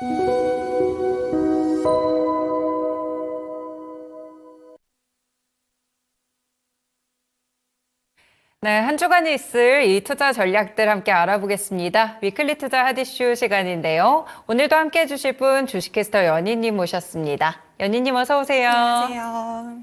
네, 한 주간에 있을 이 투자 전략들 함께 알아보겠습니다. 위클리 투자 핫이슈 시간인데요. 오늘도 함께 해주실 분 주식캐스터 연희님 모셨습니다. 연희님 어서 오세요. 안녕하세요.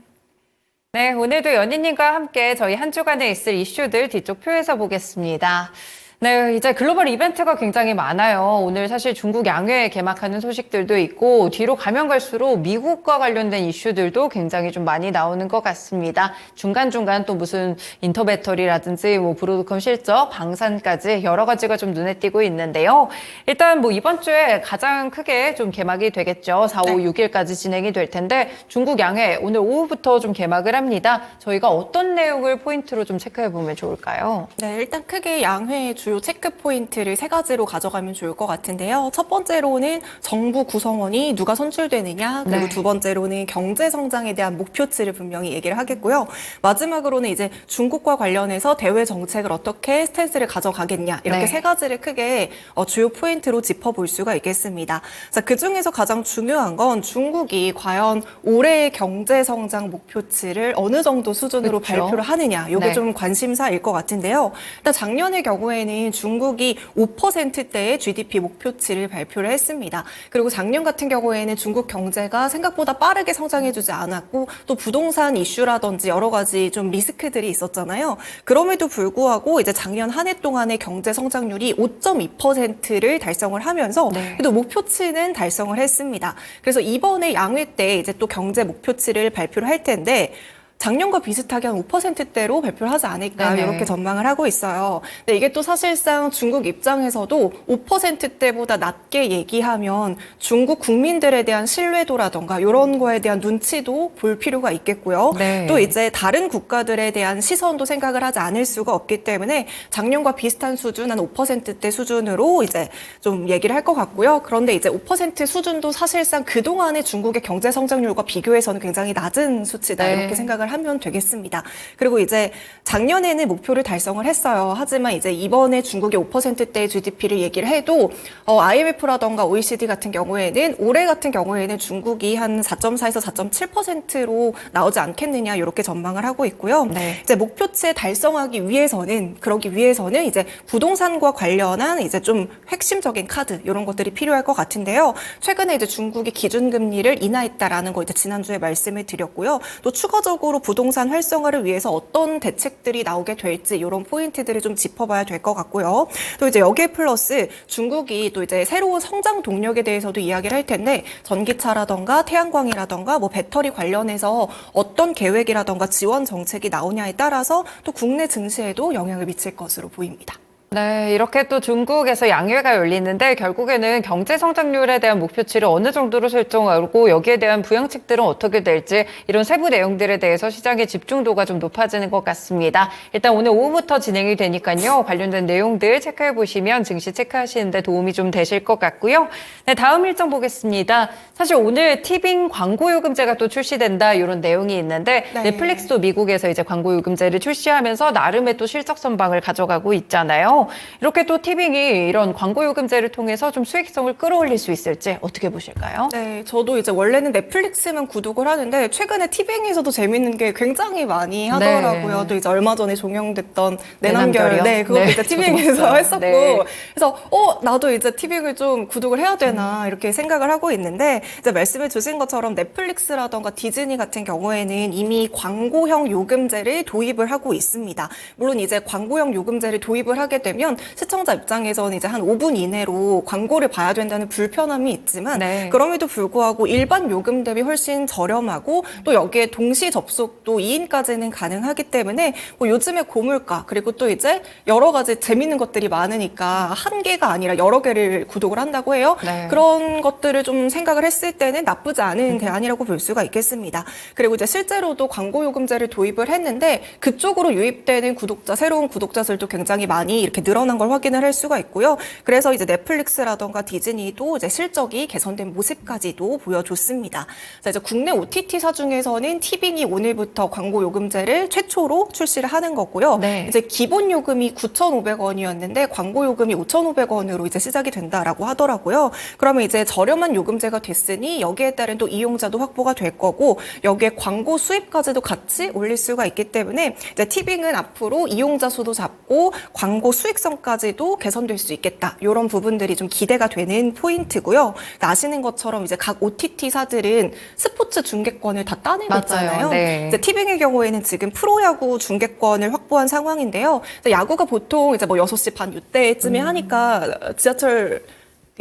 네, 오늘도 연희님과 함께 저희 한 주간에 있을 이슈들 뒤쪽 표에서 보겠습니다. 네, 이제 글로벌 이벤트가 굉장히 많아요. 오늘 사실 중국 양회 개막하는 소식들도 있고 뒤로 가면 갈수록 미국과 관련된 이슈들도 굉장히 좀 많이 나오는 것 같습니다. 중간중간 또 무슨 인터배터리라든지 뭐 브로드컴 실적, 방산까지 여러 가지가 좀 눈에 띄고 있는데요. 일단 뭐 이번 주에 가장 크게 좀 개막이 되겠죠. 4, 5, 6일까지 진행이 될 텐데 중국 양회 오늘 오후부터 좀 개막을 합니다. 저희가 어떤 내용을 포인트로 좀 체크해 보면 좋을까요? 네, 일단 크게 양회의 주요 체크 포인트를 세 가지로 가져가면 좋을 것 같은데요. 첫 번째로는 정부 구성원이 누가 선출되느냐, 그리고 네. 두 번째로는 경제 성장에 대한 목표치를 분명히 얘기를 하겠고요. 마지막으로는 이제 중국과 관련해서 대외 정책을 어떻게 스탠스를 가져가겠냐, 이렇게 네. 세 가지를 크게 주요 포인트로 짚어볼 수가 있겠습니다. 자, 그중에서 가장 중요한 건 중국이 과연 올해의 경제 성장 목표치를 어느 정도 수준으로 그렇죠. 발표를 하느냐, 이게 네. 좀 관심사일 것 같은데요. 일단 작년의 경우에는 중국이 5%대의 GDP 목표치를 발표를 했습니다. 그리고 작년 같은 경우에는 중국 경제가 생각보다 빠르게 성장해주지 않았고 또 부동산 이슈라든지 여러 가지 좀 리스크들이 있었잖아요. 그럼에도 불구하고 이제 작년 한 해 동안의 경제 성장률이 5.2%를 달성을 하면서 네. 그래도 목표치는 달성을 했습니다. 그래서 이번에 양회 때 이제 또 경제 목표치를 발표를 할 텐데 작년과 비슷하게 한 5%대로 발표를 하지 않을까 네네. 이렇게 전망을 하고 있어요. 근데 이게 또 사실상 중국 입장에서도 5%대보다 낮게 얘기하면 중국 국민들에 대한 신뢰도라던가 이런 거에 대한 눈치도 볼 필요가 있겠고요. 네. 또 이제 다른 국가들에 대한 시선도 생각을 하지 않을 수가 없기 때문에 작년과 비슷한 수준, 한 5%대 수준으로 이제 좀 얘기를 할 것 같고요. 그런데 이제 5% 수준도 사실상 그동안의 중국의 경제 성장률과 비교해서는 굉장히 낮은 수치다 네. 이렇게 생각을 하면 되겠습니다. 그리고 이제 작년에는 목표를 달성을 했어요. 하지만 이제 이번에 중국의 5%대의 GDP를 얘기를 해도 IMF라던가 OECD 같은 경우에는 올해 같은 경우에는 중국이 한 4.4에서 4.7%로 나오지 않겠느냐 이렇게 전망을 하고 있고요. 네. 이제 목표치에 달성하기 위해서는 그러기 위해서는 이제 부동산과 관련한 이제 좀 핵심적인 카드 이런 것들이 필요할 것 같은데요. 최근에 이제 중국이 기준금리를 인하했다라는 거 이제 지난주에 말씀을 드렸고요. 또 추가적으로 부동산 활성화를 위해서 어떤 대책들이 나오게 될지 이런 포인트들을 좀 짚어봐야 될 것 같고요. 또 이제 여기에 플러스 중국이 또 이제 새로운 성장 동력에 대해서도 이야기를 할 텐데 전기차라던가 태양광이라던가 뭐 배터리 관련해서 어떤 계획이라던가 지원 정책이 나오냐에 따라서 또 국내 증시에도 영향을 미칠 것으로 보입니다. 네, 이렇게 또 중국에서 양회가 열리는데 결국에는 경제 성장률에 대한 목표치를 어느 정도로 설정하고 여기에 대한 부양책들은 어떻게 될지 이런 세부 내용들에 대해서 시장의 집중도가 좀 높아지는 것 같습니다. 일단 오늘 오후부터 진행이 되니까요. 관련된 내용들 체크해 보시면 증시 체크하시는데 도움이 좀 되실 것 같고요. 네, 다음 일정 보겠습니다. 사실 오늘 티빙 광고요금제가 또 출시된다 이런 내용이 있는데 네. 넷플릭스도 미국에서 이제 광고요금제를 출시하면서 나름의 또 실적 선방을 가져가고 있잖아요. 이렇게 또 티빙이 이런 광고요금제를 통해서 좀 수익성을 끌어올릴 수 있을지 어떻게 보실까요? 네, 저도 이제 원래는 넷플릭스만 구독을 하는데 최근에 티빙에서도 재밌는 게 굉장히 많이 하더라고요. 네. 또 이제 얼마 전에 종영됐던 내남결이요? 내남결, 네, 그것도 네, 이제 저도 티빙에서 봤어요. 했었고, 네. 그래서 나도 이제 티빙을 좀 구독을 해야 되나 이렇게 생각을 하고 있는데 이제 말씀해 주신 것처럼 넷플릭스라던가 디즈니 같은 경우에는 이미 광고형 요금제를 도입을 하고 있습니다. 물론 이제 광고형 요금제를 도입을 하게 되면 시청자 입장에서는 이제 한 5분 이내로 광고를 봐야 된다는 불편함이 있지만 네. 그럼에도 불구하고 일반 요금 대비 훨씬 저렴하고 또 여기에 동시 접속도 2인까지는 가능하기 때문에 뭐 요즘에 고물가 그리고 또 이제 여러 가지 재밌는 것들이 많으니까 한 개가 아니라 여러 개를 구독을 한다고 해요. 네. 그런 것들을 좀 생각을 했을 때는 나쁘지 않은 대안이라고 볼 수가 있겠습니다. 그리고 이제 실제로도 광고 요금제를 도입을 했는데 그쪽으로 유입되는 구독자, 새로운 구독자들도 굉장히 많이 이렇게 이렇게 늘어난 걸 확인을 할 수가 있고요. 그래서 이제 넷플릭스라던가 디즈니도 이제 실적이 개선된 모습까지도 보여줬습니다. 자, 이제 국내 OTT사 중에서는 티빙이 오늘부터 광고 요금제를 최초로 출시를 하는 거고요. 네. 이제 기본 요금이 9,500원이었는데 광고 요금이 5,500원으로 이제 시작이 된다라고 하더라고요. 그러면 이제 저렴한 요금제가 됐으니 여기에 따른 또 이용자도 확보가 될 거고 여기에 광고 수입까지도 같이 올릴 수가 있기 때문에 이제 티빙은 앞으로 이용자 수도 잡고 광고 수익성까지도 개선될 수 있겠다. 이런 부분들이 좀 기대가 되는 포인트고요. 아시는 것처럼 이제 각 OTT사들은 스포츠 중계권을 다 따내고 맞아요. 있잖아요. 네. 이제 티빙의 경우에는 지금 프로야구 중계권을 확보한 상황인데요. 야구가 보통 이제 뭐 6시 반 이때쯤에 하니까 지하철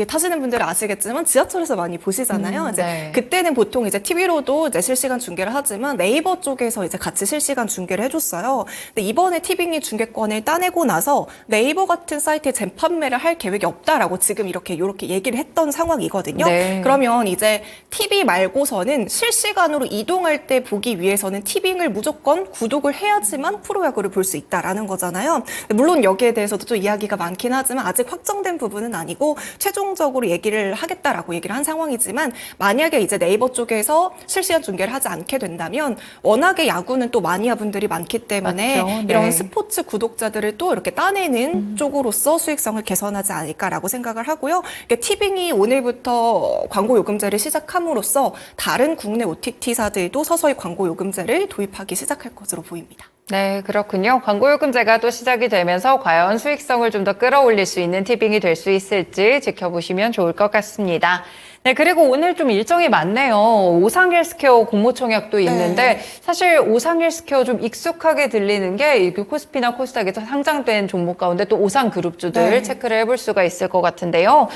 타시는 분들은 아시겠지만 지하철에서 많이 보시잖아요. 이제 네. 그때는 보통 이제 TV로도 이제 실시간 중계를 하지만 네이버 쪽에서 이제 같이 실시간 중계를 해줬어요. 근데 이번에 티빙이 중계권을 따내고 나서 네이버 같은 사이트에 재판매를 할 계획이 없다라고 지금 이렇게 얘기를 했던 상황이거든요. 네. 그러면 이제 TV 말고서는 실시간으로 이동할 때 보기 위해서는 티빙을 무조건 구독을 해야지만 프로야구를 볼 수 있다라는 거잖아요. 물론 여기에 대해서도 좀 이야기가 많긴 하지만 아직 확정된 부분은 아니고 최종적으로 얘기를 하겠다라고 얘기를 한 상황이지만 만약에 이제 네이버 쪽에서 실시간 중계를 하지 않게 된다면 워낙에 야구는 또 마니아분들이 많기 때문에 맞죠. 네. 이런 스포츠 구독자들을 또 이렇게 따내는 쪽으로서 수익성을 개선하지 않을까라고 생각을 하고요. 티빙이 오늘부터 광고 요금제를 시작함으로써 다른 국내 OTT사들도 서서히 광고 요금제를 도입하기 시작할 것으로 보입니다. 네, 그렇군요. 광고 요금제가 또 시작이 되면서 과연 수익성을 좀 더 끌어올릴 수 있는 티빙이 될 수 있을지 지켜보시면 좋을 것 같습니다. 네, 그리고 오늘 좀 일정이 많네요. 오상헬스케어 공모청약도 있는데 사실 오상헬스케어 좀 익숙하게 들리는 게 코스피나 코스닥에서 상장된 종목 가운데 또 오상그룹주들 체크를 해볼 수가 있을 것 같은데요.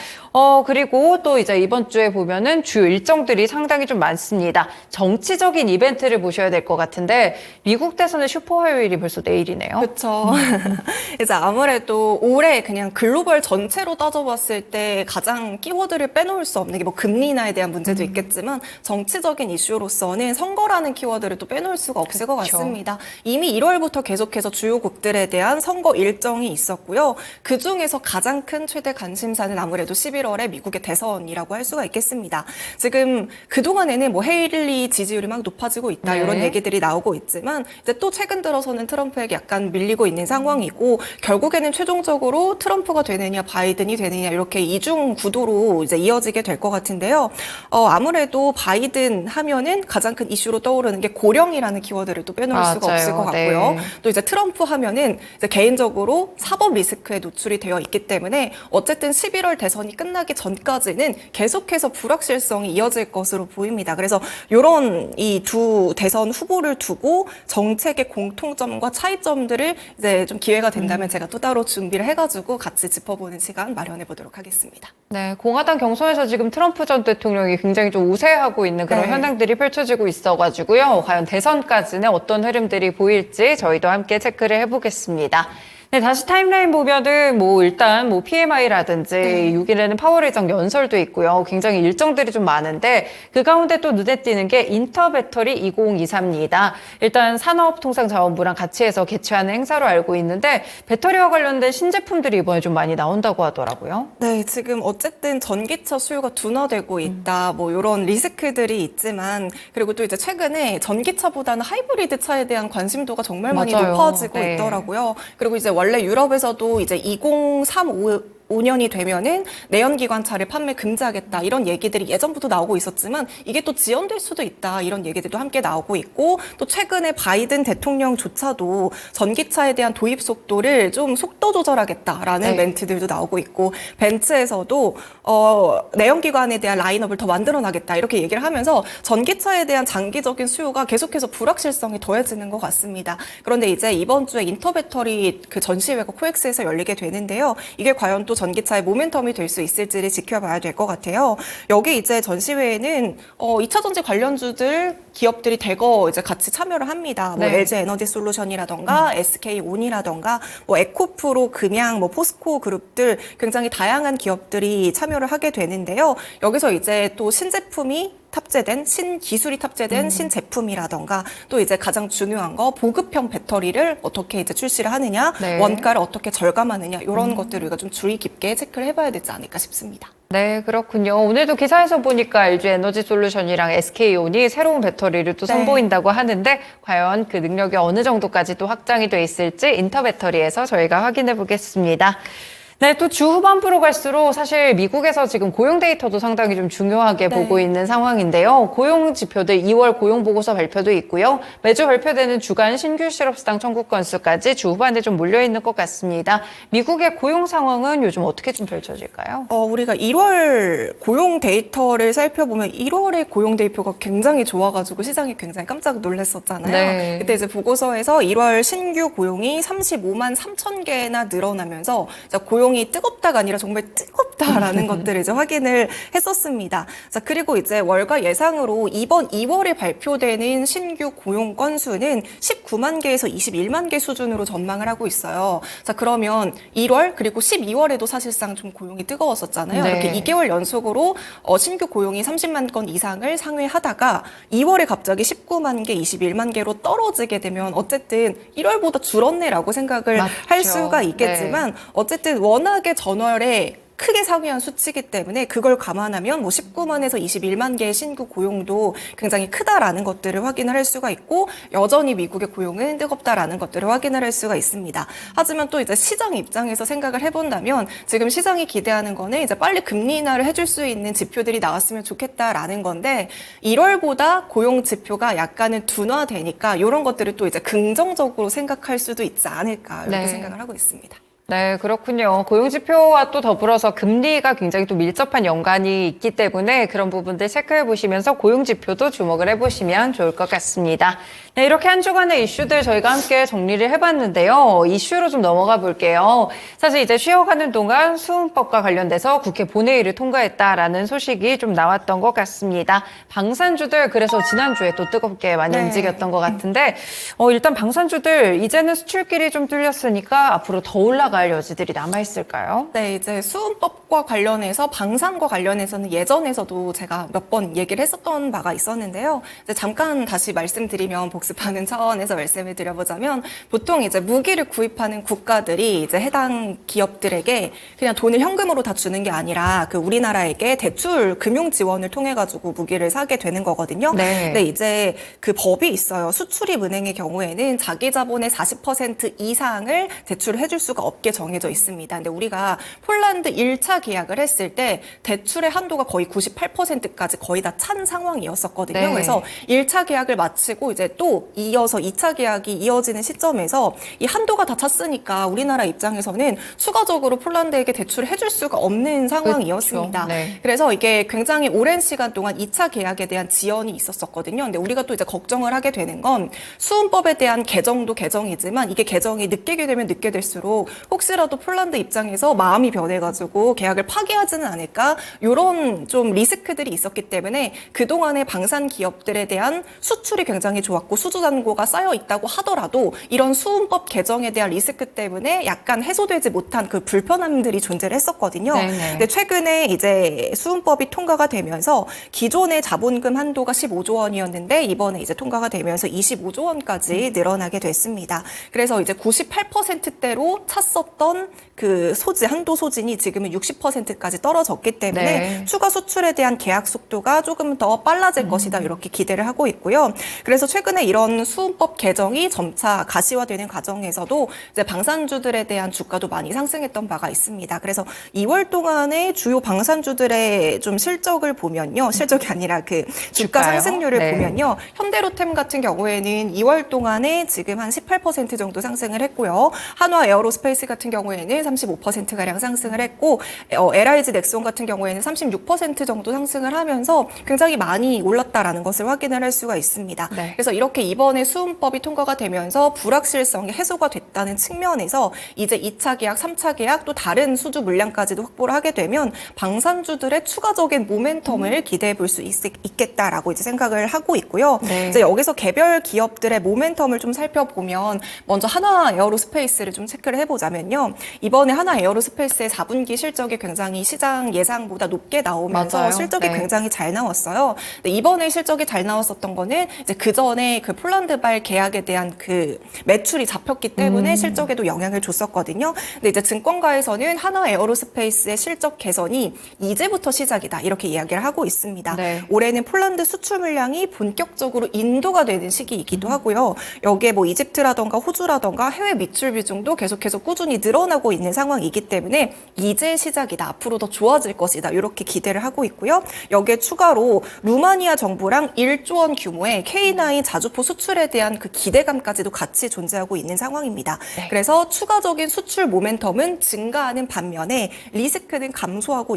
그리고 또 이제 이번 주에 보면은 주 일정들이 상당히 좀 많습니다. 정치적인 이벤트를 보셔야 될 것 같은데 미국 대선의 슈퍼 화요일이 벌써 내일이네요. 그렇죠. 이제 아무래도 올해 그냥 글로벌 전체로 따져봤을 때 가장 키워드를 빼놓을 수 없는 게 뭐 금리 인하에 대한 문제도 있겠지만 정치적인 이슈로서는 선거라는 키워드를 또 빼놓을 수가 없을 것 그렇죠. 같습니다. 이미 1월부터 계속해서 주요국들에 대한 선거 일정이 있었고요. 그중에서 가장 큰 최대 관심사는 아무래도 11월에 미국의 대선이라고 할 수가 있겠습니다. 지금 그동안에는 뭐 헤일리 지지율이 막 높아지고 있다 네. 이런 얘기들이 나오고 있지만 이제 또 최근 들어서는 트럼프에게 약간 밀리고 있는 상황이고 결국에는 최종적으로 트럼프가 되느냐 바이든이 되느냐 이렇게 이중 구도로 이제 이어지게 될 것 같은데요. 아무래도 바이든 하면은 가장 큰 이슈로 떠오르는 게 고령이라는 키워드를 또 빼놓을 수가 맞아요. 없을 것 같고요. 네. 또 이제 트럼프 하면은 이제 개인적으로 사법 리스크에 노출이 되어 있기 때문에 어쨌든 11월 대선이 끝나기 전까지는 계속해서 불확실성이 이어질 것으로 보입니다. 그래서 이런 이 두 대선 후보를 두고 정책의 공통점과 차이점들을 이제 좀 기회가 된다면 제가 또 따로 준비를 해가지고 같이 짚어보는 시간 마련해 보도록 하겠습니다. 네, 공화당 경선에서 지금 트럼프 전 대통령이 굉장히 좀 우세하고 있는 그런 네. 현상들이 펼쳐지고 있어가지고요. 과연 대선까지는 어떤 흐름들이 보일지 저희도 함께 체크를 해보겠습니다. 네, 다시 타임라인 보면은 일단 PMI라든지 6일에는 파월 의장 연설도 있고요. 굉장히 일정들이 좀 많은데 그 가운데 또 눈에 띄는 게 인터배터리 2023입니다. 일단 산업통상자원부랑 같이 해서 개최하는 행사로 알고 있는데 배터리와 관련된 신제품들이 이번에 좀 많이 나온다고 하더라고요. 네, 지금 어쨌든 전기차 수요가 둔화되고 있다. 이런 리스크들이 있지만 그리고 또 이제 최근에 전기차보다는 하이브리드 차에 대한 관심도가 정말 많이 맞아요. 높아지고 네. 있더라고요. 그리고 이제 원래 유럽에서도 이제 2035년이 되면은 내연기관차를 판매 금지하겠다 이런 얘기들이 예전부터 나오고 있었지만 이게 또 지연될 수도 있다 이런 얘기들도 함께 나오고 있고 또 최근에 바이든 대통령조차도 전기차에 대한 도입 속도를 좀 속도 조절하겠다라는 멘트들도 나오고 있고 벤츠에서도 내연기관에 대한 라인업을 더 만들어나겠다 이렇게 얘기를 하면서 전기차에 대한 장기적인 수요가 계속해서 불확실성이 더해지는 것 같습니다. 그런데 이제 이번 주에 인터배터리 그 전시회가 코엑스에서 열리게 되는데요. 이게 과연 또 전기차의 모멘텀이 될 수 있을지를 지켜봐야 될 것 같아요. 여기 이제 전시회에는 2차 전지 관련주들 기업들이 대거 이제 같이 참여를 합니다. LG 에너지 솔루션이라던가 SK온이라던가 에코프로, 금양, 포스코 그룹들 굉장히 다양한 기업들이 참여를 하게 되는데요. 여기서 이제 또 신제품이 탑재된 신기술이 탑재된 신제품이라던가 또 이제 가장 중요한 거 보급형 배터리를 어떻게 이제 출시를 하느냐, 네. 원가를 어떻게 절감하느냐 이런 것들을 우리가 좀 주의 깊게 체크를 해봐야 되지 않을까 싶습니다. 네, 그렇군요. 오늘도 기사에서 보니까 LG 에너지 솔루션이랑 SK온이 새로운 배터리를 또 네. 선보인다고 하는데 과연 그 능력이 어느 정도까지 또 확장이 돼 있을지 인터배터리에서 저희가 확인해 보겠습니다. 네, 또 주 후반부로 갈수록 사실 미국에서 지금 고용 데이터도 상당히 좀 중요하게 네. 보고 있는 상황인데요. 고용 지표들 2월 고용 보고서 발표도 있고요. 매주 발표되는 주간 신규 실업수당 청구 건수까지 주 후반에 좀 몰려 있는 것 같습니다. 미국의 고용 상황은 요즘 어떻게 좀 펼쳐질까요? 우리가 1월 고용 데이터를 살펴보면 1월의 고용 데이터가 굉장히 좋아가지고 시장이 굉장히 깜짝 놀랐었잖아요. 네. 그때 이제 보고서에서 1월 신규 고용이 35만 3천 개나 늘어나면서 고용이 뜨겁다가 아니라 정말 뜨겁다라는 것들을 이제 확인을 했었습니다. 자, 그리고 이제 월가 예상으로 이번 2월에 발표되는 신규 고용 건수는 19만 개에서 21만 개 수준으로 전망을 하고 있어요. 자, 그러면 1월 그리고 12월에도 사실상 좀 고용이 뜨거웠었잖아요. 네. 이렇게 2개월 연속으로 신규 고용이 30만 건 이상을 상회하다가 2월에 갑자기 19만 개, 21만 개로 떨어지게 되면 어쨌든 1월보다 줄었네라고 생각을 맞죠. 할 수가 있겠지만 어쨌든 워낙에 전월에 크게 상회한 수치이기 때문에 그걸 감안하면 뭐 19만에서 21만 개의 신규 고용도 굉장히 크다라는 것들을 확인을 할 수가 있고 여전히 미국의 고용은 뜨겁다라는 것들을 확인을 할 수가 있습니다. 하지만 또 이제 시장 입장에서 생각을 해본다면 지금 시장이 기대하는 거는 이제 빨리 금리 인하를 해줄 수 있는 지표들이 나왔으면 좋겠다라는 건데 1월보다 고용 지표가 약간은 둔화되니까 이런 것들을 또 이제 긍정적으로 생각할 수도 있지 않을까 이렇게 네. 생각을 하고 있습니다. 네, 그렇군요. 고용지표와 또 더불어서 금리가 굉장히 또 밀접한 연관이 있기 때문에 그런 부분들 체크해 보시면서 고용지표도 주목을 해보시면 좋을 것 같습니다. 네, 이렇게 한 주간의 이슈들 저희가 함께 정리를 해봤는데요. 이슈로 좀 넘어가 볼게요. 사실 이제 쉬어가는 동안 수은법과 관련돼서 국회 본회의를 통과했다라는 소식이 좀 나왔던 것 같습니다. 방산주들 그래서 지난주에 또 뜨겁게 많이 네. 움직였던 것 같은데 일단 방산주들 이제는 수출길이 좀 뚫렸으니까 앞으로 더 올라갈 여지들이 남아있을까요? 네, 이제 수은법과 관련해서 방산과 관련해서는 예전에서도 제가 몇 번 얘기를 했었던 바가 있었는데요. 이제 잠깐 다시 말씀드리면 복습하는 차원에서 말씀을 드려보자면 보통 이제 무기를 구입하는 국가들이 이제 해당 기업들에게 그냥 돈을 현금으로 다 주는 게 아니라 그 우리나라에게 대출 금융 지원을 통해 가지고 무기를 사게 되는 거거든요. 네. 근데 이제 그 법이 있어요. 수출입 은행의 경우에는 자기 자본의 40% 이상을 대출을 해줄 수가 없게 정해져 있습니다. 근데 우리가 폴란드 1차 계약을 했을 때 대출의 한도가 거의 98%까지 거의 다 찬 상황이었었거든요. 네. 그래서 1차 계약을 마치고 이제 또 이어서 2차 계약이 이어지는 시점에서 이 한도가 다 찼으니까 우리나라 입장에서는 추가적으로 폴란드에게 대출을 해줄 수가 없는 상황이었습니다. 그렇죠. 네. 그래서 이게 굉장히 오랜 시간 동안 2차 계약에 대한 지연이 있었었거든요. 근데 우리가 또 이제 걱정을 하게 되는 건 수은법에 대한 개정도 개정이지만 이게 개정이 늦게 되면 늦게 될수록 혹시라도 폴란드 입장에서 마음이 변해가지고 계약을 파기하지는 않을까 이런 좀 리스크들이 있었기 때문에 그동안의 방산 기업들에 대한 수출이 굉장히 좋았고 수주 잔고가 쌓여 있다고 하더라도 이런 수은법 개정에 대한 리스크 때문에 약간 해소되지 못한 그 불편함들이 존재를 했었거든요. 네네. 근데 최근에 이제 수은법이 통과가 되면서 기존의 자본금 한도가 15조 원이었는데 이번에 이제 통과가 되면서 25조 원까지 늘어나게 됐습니다. 그래서 이제 98%대로 찼었던 그 한도 소진이 지금은 60%까지 떨어졌기 때문에 네. 추가 수출에 대한 계약 속도가 조금 더 빨라질 것이다 이렇게 기대를 하고 있고요. 그래서 최근에 이런 수은법 개정이 점차 가시화되는 과정에서도 이제 방산주들에 대한 주가도 많이 상승했던 바가 있습니다. 그래서 2월 동안의 주요 방산주들의 좀 실적을 보면요, 실적이 아니라 그 주가 주가요? 상승률을 네. 보면요, 현대로템 같은 경우에는 2월 동안에 지금 한 18% 정도 상승을 했고요. 한화 에어로스페이스 같은 경우에는 35%가량 상승을 했고 LIG 넥슨 같은 경우에는 36% 정도 상승을 하면서 굉장히 많이 올랐다라는 것을 확인을 할 수가 있습니다. 네. 그래서 이렇게 이번에 수은법이 통과가 되면서 불확실성이 해소가 됐다는 측면에서 이제 2차 계약, 3차 계약 또 다른 수주 물량까지도 확보를 하게 되면 방산주들의 추가적인 모멘텀을 기대해 볼 수 있겠다라고 이제 생각을 하고 있고요. 네. 이제 여기서 개별 기업들의 모멘텀을 좀 살펴보면 먼저 한화 에어로스페이스를 좀 체크를 해보자면 뭐냐면요. 이번에 하나 에어로스페이스의 4분기 실적이 굉장히 시장 예상보다 높게 나오면서 맞아요. 실적이 네. 굉장히 잘 나왔어요. 근데 이번에 실적이 잘 나왔었던 거는 이제 그 전에 그 폴란드발 계약에 대한 그 매출이 잡혔기 때문에 실적에도 영향을 줬었거든요. 근데 이제 증권가에서는 하나 에어로스페이스의 실적 개선이 이제부터 시작이다 이렇게 이야기를 하고 있습니다. 네. 올해는 폴란드 수출 물량이 본격적으로 인도가 되는 시기이기도 하고요. 여기에 뭐 이집트라던가 호주라던가 해외 매출 비중도 계속해서 꾸준히 늘어나고 있는 상황이기 때문에 이제 시작이다. 앞으로 더 좋아질 것이다. 이렇게 기대를 하고 있고요. 여기에 추가로 루마니아 정부랑 1조 원 규모의 K9 자주포 수출에 대한 그 기대감까지도 같이 존재하고 있는 상황입니다. 네. 그래서 추가적인 수출 모멘텀은 증가하는 반면에 리스크는 감소하고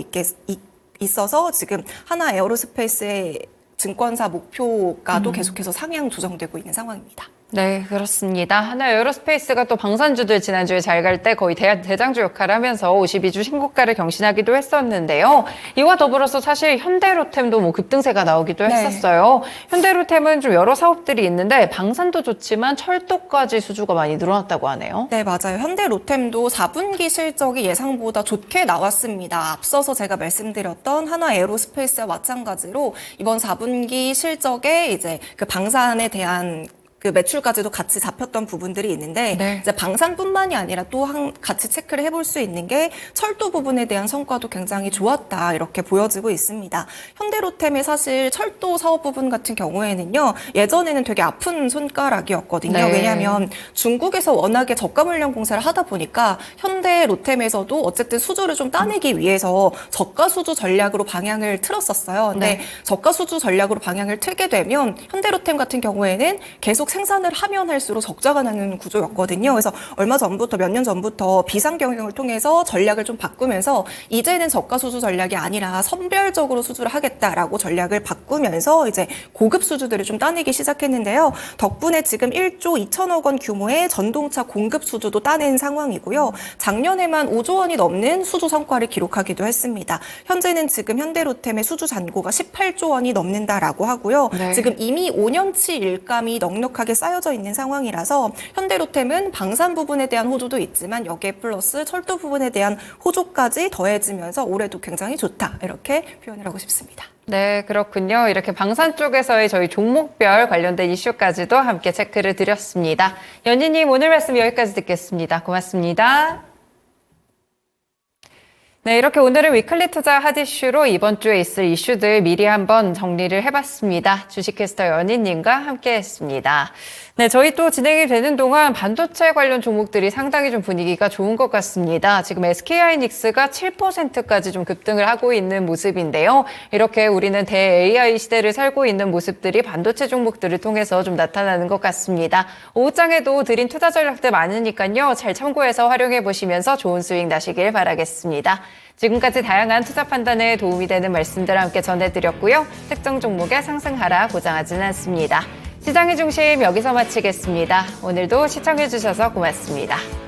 있어서 지금 하나 에어로스페이스의 증권사 목표가도 계속해서 상향 조정되고 있는 상황입니다. 네, 그렇습니다. 하나 에어로스페이스가 또 방산주들 지난주에 잘 갈 때 거의 대장주 역할을 하면서 52주 신고가를 경신하기도 했었는데요. 이와 더불어서 사실 현대로템도 뭐 급등세가 나오기도 네. 했었어요. 현대로템은 좀 여러 사업들이 있는데 방산도 좋지만 철도까지 수주가 많이 늘어났다고 하네요. 네, 맞아요. 현대로템도 4분기 실적이 예상보다 좋게 나왔습니다. 앞서서 제가 말씀드렸던 하나 에어로스페이스와 마찬가지로 이번 4분기 실적에 이제 그 방산에 대한 그 매출까지도 같이 잡혔던 부분들이 있는데 네. 이제 방산뿐만이 아니라 또 같이 체크를 해볼 수 있는 게 철도 부분에 대한 성과도 굉장히 좋았다 이렇게 보여지고 있습니다. 현대로템의 사실 철도 사업 부분 같은 경우에는요 예전에는 되게 아픈 손가락이었거든요. 네. 왜냐하면 중국에서 워낙에 저가 물량 공사를 하다 보니까 현대로템에서도 어쨌든 수주를 좀 따내기 위해서 저가 수주 전략으로 방향을 틀었었어요. 근데 네. 저가 수주 전략으로 방향을 틀게 되면 현대로템 같은 경우에는 계속 생산을 하면 할수록 적자가 나는 구조였거든요. 그래서 얼마 전부터 몇 년 전부터 비상 경영을 통해서 전략을 좀 바꾸면서 이제는 저가 수주 전략이 아니라 선별적으로 수주를 하겠다라고 전략을 바꾸면서 이제 고급 수주들을 좀 따내기 시작했는데요. 덕분에 지금 1조 2천억 원 규모의 전동차 공급 수주도 따낸 상황이고요. 작년에만 5조 원이 넘는 수주 성과를 기록하기도 했습니다. 현재는 지금 현대로템의 수주 잔고가 18조 원이 넘는다라고 하고요. 네. 지금 이미 5년치 일감이 넉넉하게 쌓여져 있는 상황이라서 현대로템은 방산 부분에 대한 호조도 있지만 여기에 플러스 철도 부분에 대한 호조까지 더해지면서 올해도 굉장히 좋다 이렇게 표현을 하고 싶습니다. 네, 그렇군요. 이렇게 방산 쪽에서의 저희 종목별 관련된 이슈까지도 함께 체크를 드렸습니다. 연희님 오늘 말씀 여기까지 듣겠습니다. 고맙습니다. 네, 이렇게 오늘은 위클리 투자 핫 이슈로 이번 주에 있을 이슈들 미리 한번 정리를 해봤습니다. 주식캐스터 연희님과 함께했습니다. 네, 저희 또 진행이 되는 동안 반도체 관련 종목들이 상당히 좀 분위기가 좋은 것 같습니다. 지금 SK하이닉스가 7%까지 좀 급등을 하고 있는 모습인데요. 이렇게 우리는 대-AI 시대를 살고 있는 모습들이 반도체 종목들을 통해서 좀 나타나는 것 같습니다. 오후장에도 드린 투자 전략들 많으니까요. 잘 참고해서 활용해 보시면서 좋은 수익 나시길 바라겠습니다. 지금까지 다양한 투자 판단에 도움이 되는 말씀들 함께 전해드렸고요. 특정 종목의 상승 하락 보장하지는 않습니다. 시장의 중심 여기서 마치겠습니다. 오늘도 시청해주셔서 고맙습니다.